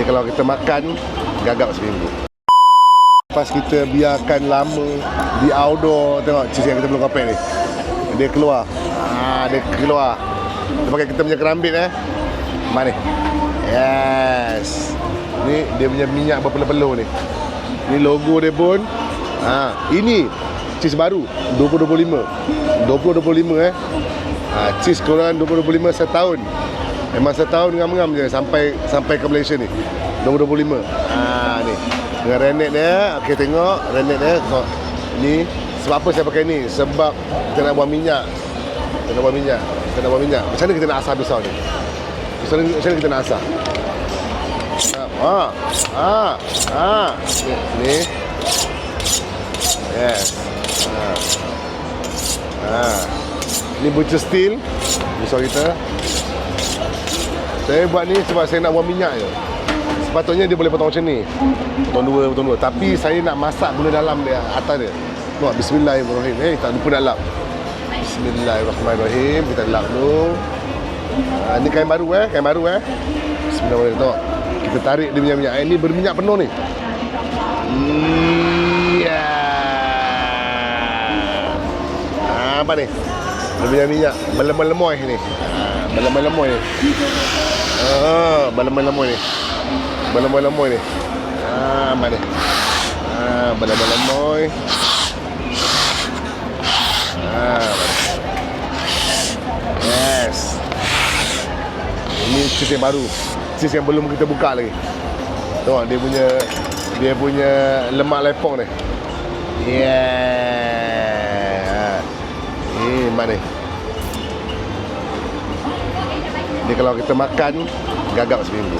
kalau kita makan, gagap seminggu. Lepas kita biarkan lama di outdoor, tengok cheese yang kita belum kapek ni. Dia keluar. Dia keluar. Kita pakai kita punya kerambit Mana? Yes. Ni dia punya minyak berpeluh-peluh ni. Ni logo dia pun. Ini cheese baru 2025. 2025 cheese korang 2025 setahun. Memang setahun ngam-ngam je sampai ke Malaysia ni. 2025. Ni. Dengan rennet dia. Okey, tengok rennet dia. Ni sebab apa saya pakai ni? Sebab kita nak buang minyak. Kita nak buang minyak. Macam mana kita nak asah pisau ni? Macam mana kita nak asah? Ni. Yes. Ni butcher steel pisau kita. Saya buat ni sebab saya nak buang minyak je. Sepatutnya dia boleh potong macam ni. Potong dua. Tapi saya nak masak gula dalam dia, atas dia. Tengok, bismillahirrahmanirrahim. Tak lupa nak lap. Bismillahirrahmanirrahim. Kita lap dulu. Ni kain baru Bismillahirrahmanirrahim. Tengok. Kita tarik dia punya minyak. Ini berminyak penuh ni. Iya. Apa ni? Dia punya minyak melemoy ni. Melemoy ni. Melemoy ni. Apa ni? Melemoy. Yes. Ini cheese yang baru. Cheese yang belum kita buka lagi. Tengok dia punya lemak lepong ni. Yeah. Ni mana? Ni kalau kita makan gagap seminggu.